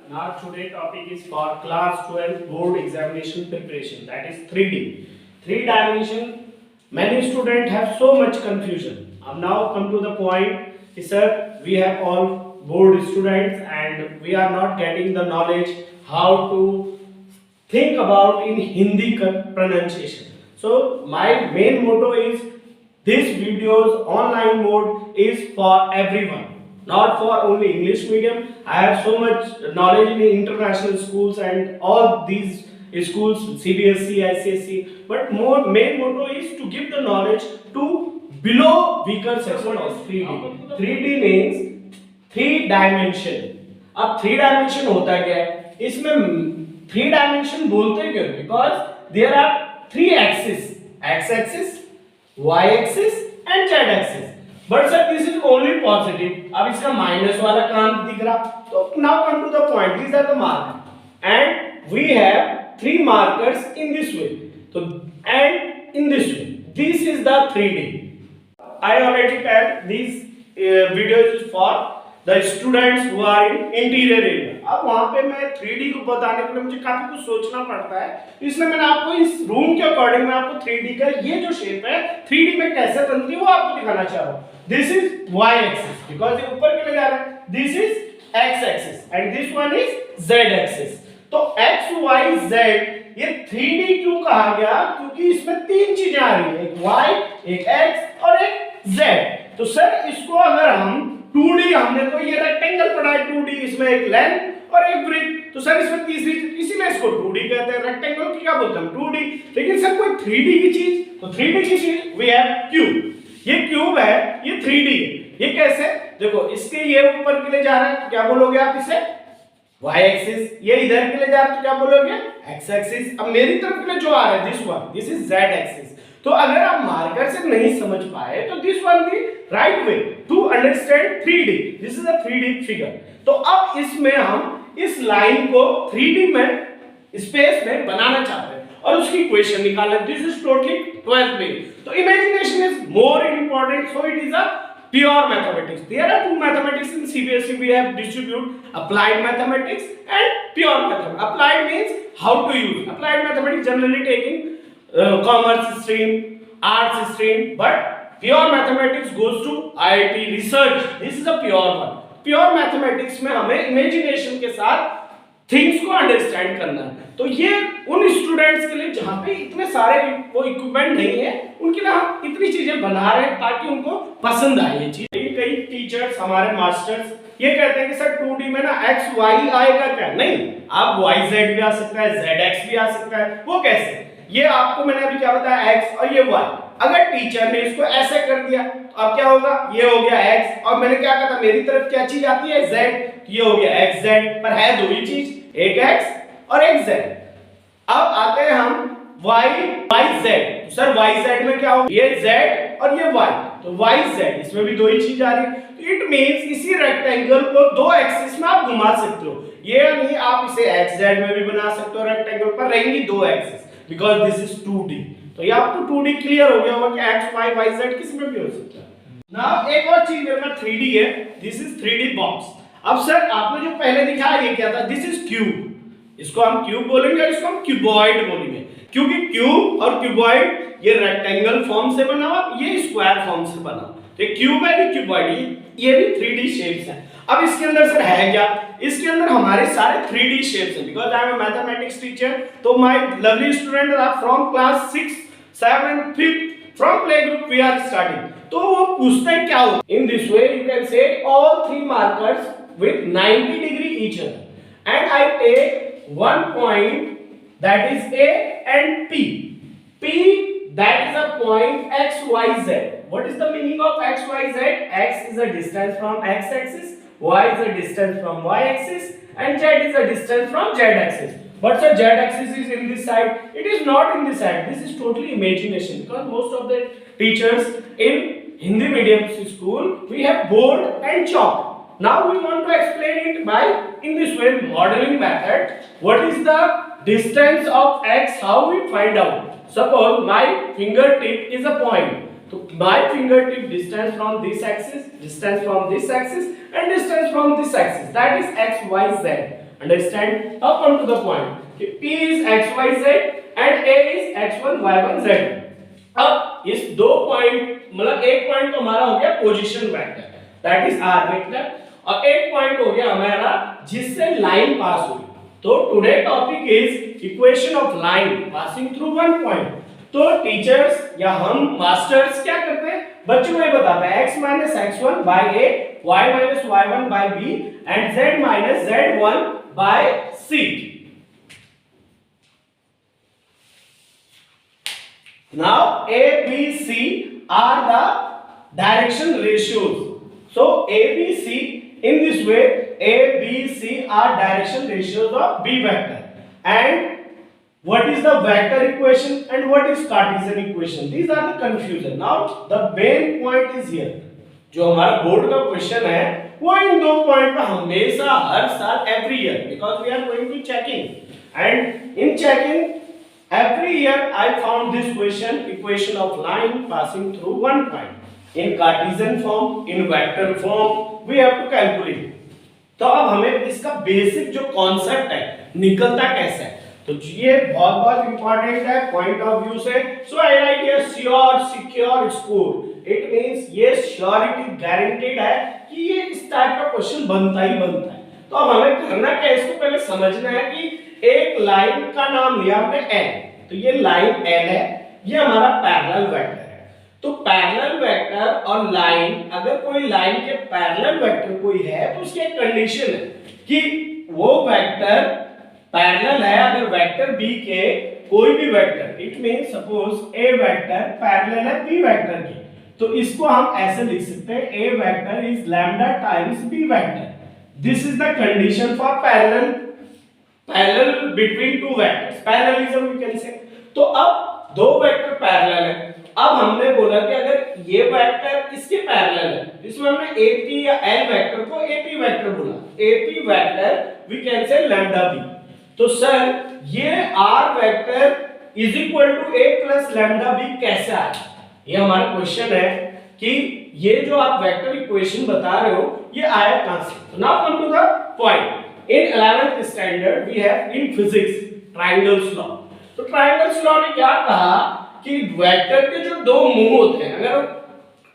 Now today topic is for class 12 board examination preparation, that is 3D. Three dimension, many students have so much confusion. Now come to the point, sir, we have all board students and we are not getting the knowledge how to think about in Hindi pronunciation. So my main motto is this videos online mode is for everyone, not for only English medium. I have so much knowledge in international schools and all these schools, CBSE, ICSE, but more main motto is to give the knowledge to below weaker section of 3D. 3D means three dimension. अब three dimension होता क्या है, इसमें three dimension बोलते क्यों? Because there are three axis, X axis, Y axis and Z axis. But sir this is only positive. अब इसका minus वाला काम दिख रहा. तो now come to the point, these are the marker and we have three markers in this way. तो and in this way, this is the 3D. I already tell these videos is for the students who are in interior area. अब वहाँ पे मैं 3D को बताने के लिए मुझे काफी कुछ सोचना पड़ता है, इसलिए मैंने आपको इस रूम के अकॉर्डिंग में आपको 3D का ये जो शेप है 3D में कैसे बनती है वो आपको दिखाना चाह रहा हूँ. This is y axis because ये ऊपर के लिए जा रहा है. This is x axis and this one is z axis. तो x y z ये 3D क्यों कहा गया? क्योंकि इसमें तीन चीजें आ रही है, एक y, एक x और एक z. तो सर इसको अगर हम 2D, हमने तो ये रेक्टेंगल पढ़ा है 2D, इसमें एक लेंथ और एक ब्रेथ. तो सर इसमें तीसरी, इसीलिए इसको 2D कहते हैं. रेक्टेंगल को क्या बोलते हैं? 2D. लेकिन सर कोई 3D की चीज, तो 3D की चीज वी हैव क्यूब. ये क्यूब है, ये 3D है. ये कैसे? देखो इसके ये ऊपर के लिए जा रहा है तो क्या बोलोगे आप इसे? y axis. ये इधर के लिए जा रहा है तो क्या बोलोगे? x axis. अब मेरी तरफ के लिए जो आ रहा है this one, this is z axis. तो अगर आप मार्कर से नहीं समझ पाए तो this one the right way to understand 3D. This is a 3D figure. तो अब इसमें हम इस लाइन को 3D में स्पेस में बनाना चाहते हैं और उसकी इक्वेशन निकालना. दिस इज टोटली 12th में. तो imagination is more important, so it is a pure mathematics. There are two mathematics in CBSE. We have distribute applied mathematics and pure mathematics. Applied means how to use. Applied mathematics generally taking commerce stream, arts stream, but pure mathematics goes to IIT research. This is a pure one. Pure mathematics में हमें imagination के साथ things को understand करना है. तो ये उन स्टूडेंट्स के लिए जहाँ पे इतने सारे वो इक्विपमेंट नहीं है, उनके लिए हम इतनी चीजें बना रहे हैं ताकि उनको पसंद आए ये चीज. कई टीचर्स, हमारे मास्टर्स ये कहते हैं कि सर 2D में ना x y आएगा क्या? नहीं, आप y z भी आ सकता है, z x भी आ सकता है. वो कैसे? ये आपको मैंने अभी क्या बताया, x और ये y. अगर टीचर ने इसको ऐसे कर दिया तो अब क्या होगा? ये हो गया x और मैंने क्या कहा था, मेरी तरफ क्या चीज आती है? z. ये हो गया x z, पर है दो ही चीज, एक x और एक z. अब आते हैं हम y y z. Sir y z में क्या होगा? ये z और ये y. तो y z इसमें भी दो ही चीज आ रही है. तो इट मींस इसी रेक्टेंगल को दो एक्सिस में आप घुमा सकते हो. ये नहीं आप इसे x z में भी बना सकते हो. रेक्टेंगल पर रहेंगी दो axis because this is 2D. तो ये आपको 2D क्लियर हो गया होगा कि x y y z किसी में भी हो सकता है. नाउ एक और चीज मेरे पास 3D है. This is 3D box. अब सर आपने जो पहले दिखाया ये क्या था? This is cube. इसको हम क्यूब बोलेंगे और इसको हम क्यूबॉइड बोलेंगे, क्योंकि क्यूब और क्यूबॉइड ये रेक्टेंगल फॉर्म से बना हुआ, ये स्क्वायर फॉर्म से बना. तो ये क्यूब है, ये क्यूबॉइड, ये भी 3D शेप्स हैं. अब इसके अंदर सर है क्या? इसके अंदर हमारे सारे 3D शेप्स हैं. Because I am a mathematics teacher, तो my lovely student are from class 6 7 5th from play group we are starting. तो वो पूछते हैं क्या होता है. In this way you can say all three markers with 90 degree each other and I take one point that is A and P. P that is a point x y z. What is the meaning of x y z? X is a distance from x axis, y is a distance from y axis and z is a distance from z axis. But sir z axis is in this side. It is not in this side. This is totally imagination because most of the teachers in Hindi medium school we have board and chalk. Now we want to explain it by in this way modeling method. What is the distance of x? How we find out? Suppose my fingertip is a point. So my fingertip distance from this axis, distance from this axis, and distance from this axis. That is x, y, z. Understand? Now come to the point. P is x y z and A is x1 y1 z1. अब इस दो point मतलब एक point तो हमारा हो गया position vector, that is R vector, और एक पॉइंट हो गया हमारा जिससे लाइन पास हुई. तो today topic is equation of line passing through one point. तो टीचर्स या हम मास्टर्स क्या करते हैं, बच्चों को ये बताते हैं x minus x1 by a, y minus y1 by b and z minus z1 by c. Now a, b, c are the direction ratios. So a, b, c in this way a, b, c are direction ratios of b vector. And what is the vector equation and what is Cartesian equation? These are the confusion. Now the main point is here. जो हमारा board का question है वो इन दो point पे हमेशा हर साल every year, because we are going to checking, and in checking every year I found this question, equation of line passing through one point in Cartesian form, in vector form we have to calculate. तो अब हमें इसका basic जो concept है निकलता कैसे है, तो ये बहुत बहुत इंपॉर्टेंट है पॉइंट ऑफ व्यू से. So I write here sure, secure, score. It means ये श्योरिटी गारंटीड है कि ये इस टाइप का क्वेश्चन बनता ही बनता है. तो अब हमें करना क्या है, इसको पहले समझना है कि एक लाइन का नाम लिया हमने L, तो ये लाइन L है, ये हमारा पैरेलल वेक्टर है. तो पैरेलल वेक्टर और लाइन, अगर कोई लाइन के पैरेलल वेक्टर कोई है तो उसकी एक कंडीशन है कि वो वेक्टर पैरेलल है अगर वेक्टर b के कोई भी vector, it means suppose a vector parallel है b वेक्टर के, तो इसको हम ऐसे लिख सकते हैं a vector is lambda times b vector. This is the condition for parallel between two vectors, parallelism we can say. तो अब दो वेक्टर पैरेलल है. अब हमने बोला कि अगर ये वेक्टर इसके पैरेलल है, इसमें हमने AP या L वेक्टर को AP वेक्टर बोला. AP vector we can say lambda b. तो सर ये r vector is equal to a plus lambda b कैसे आया, ये हमारा क्वेश्चन है कि ये जो आप वेक्टर इक्वेशन बता रहे हो ये आया कहां से. तो now come to the point. In 11th standard we have in physics triangles law. तो ट्रायंगल्स लॉ ने क्या कहा कि वेक्टर के जो दो मुंह होते हैं अगर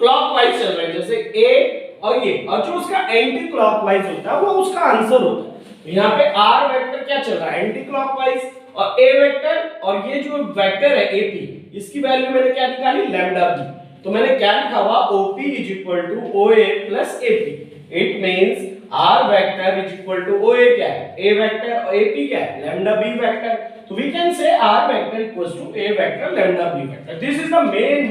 क्लॉकवाइज चल रहे हैं जैसे a और ये, और जो उसका एंटी क्लॉकवाइज होता है वो उसका आंसर होता है. यहाँ पे r वेक्टर क्या चल रहा है एंटी क्लॉकवाइज, और a वेक्टर और ये जो वेक्टर है AP, इसकी वैल्यू मैंने क्या निकाली लैम्डा b. तो मैंने क्या लिखा हुआ OP is equal to OA plus AP. It means r vector is equal to OA क्या है a वेक्टर और AP क्या है लैम्डा b वेक्टर. तो we can say r vector equals to a vector lambda b vector. This is the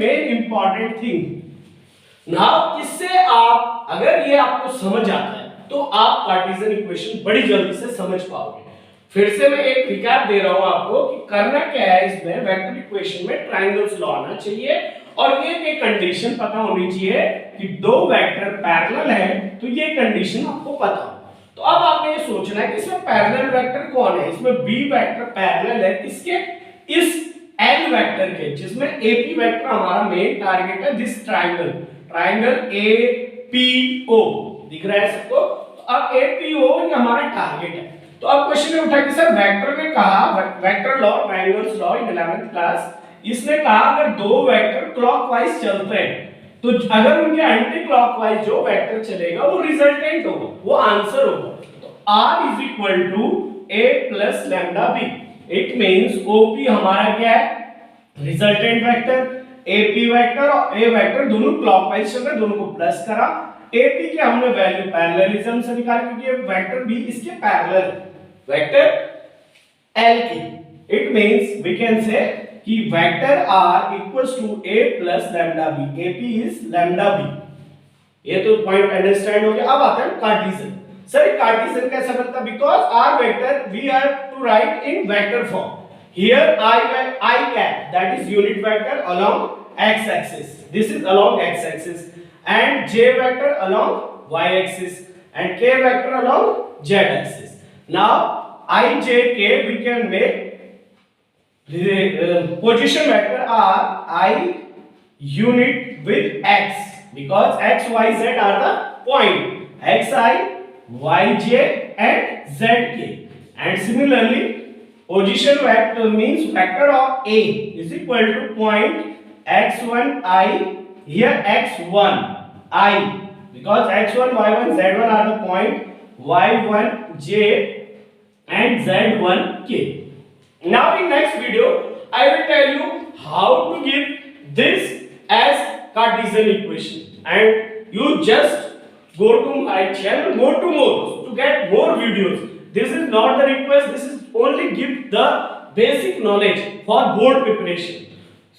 main important thing. Now इससे आप अगर ये आपको समझ आता है तो आप कार्टेशियन इक्वेशन बड़ी जल्दी से समझ पाओगे. फिर से मैं एक रिकैप दे रहा हूं आपको कि करना क्या है. इसमें वेक्टर इक्वेशन में ट्रायंगल्स लॉ आना चाहिए और ये कंडीशन पता होनी चाहिए कि दो वेक्टर पैरेलल है, तो ये कंडीशन आपको पता हो. तो अब आपने ये सोचना है कि इसमें पैरेलल वेक्टर कौन है. इसमें b वेक्टर पैरेलल है किसके, इस L वेक्टर के, जिसमें AP वेक्टर हमारा मेन टारगेट है. दिस ट्रायंगल APO दिख रहा है सबको. तो अब APO ये हमारा टारगेट है. तो अब क्वेश्चन उठा कि सर वेक्टर ने कहा, vector law triangles law in 11th class, इसने कहा अगर दो वेक्टर क्लॉकवाइज चलते हैं तो अगर उनके एंटी क्लॉकवाइज जो वेक्टर चलेगा वो रिजल्टेंट होगा, वो आंसर होगा. तो r is equal to a plus lambda b. It means OP हमारा क्या है रिजल्टेंट वेक्टर, AP वेक्टर और a वेक्टर दोनों क्लॉकवाइज चल रहे, दोनों को प्लस करा. AP के हमने वैल्यू पैरेललिज्म से निकाली क्योंकि ये वेक्टर b इसके पैरेलल है वेक्टर L की. It means we can say कि vector r equals to a plus lambda b. AP इज लैम्डा b. ये तो पॉइंट अंडरस्टैंड हो गया. अब आता है कार्टेशियन. सर कार्टेशियन कैसे बनता है, because r vector we have to write in vector form. Here I cap that is unit vector along x axis. This is along x axis and j vector along y axis and k vector along z axis. Now I j k we can make the position vector are I unit with x because x y z are the point xi yj and zk. And similarly, position vector means vector of A is equal to point x1 I, here x1 I, because x1 y1 z1 are the point y1 j and z1 k. Now in next video I will tell you how to give this as Cartesian equation, and you just go to my channel more to more to get more videos. This is not the request, this is only give the basic knowledge for board preparation,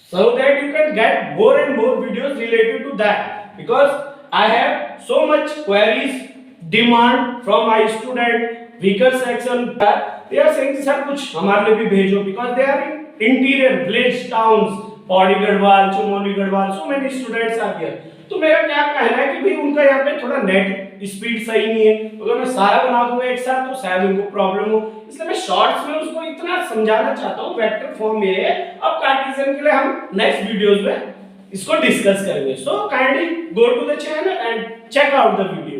so that you can get more and more videos related to that, because I have so much queries demand from my student weaker section that they are saying sir कुछ हमारे लिए भी भेजो, because they are in interior village towns, Pauri Garhwal, Chamoli Garhwal, so many students are there. तो मेरा क्या कहना है कि भाई उनका यहाँ पे थोड़ा नेट स्पीड सही नहीं है, अगर मैं सारा बना दूंगा एक साथ तो शायद उनको प्रॉब्लम हो, इसलिए मैं शॉर्ट्स में उसको इतना समझाना चाहता हूँ। वेक्टर फॉर्म ये है, अब कार्टेशियन के लिए हम नेक्स्ट वीडियोस में इसको डिस्कस करेंगे। So kindly go to the channel and check out the video.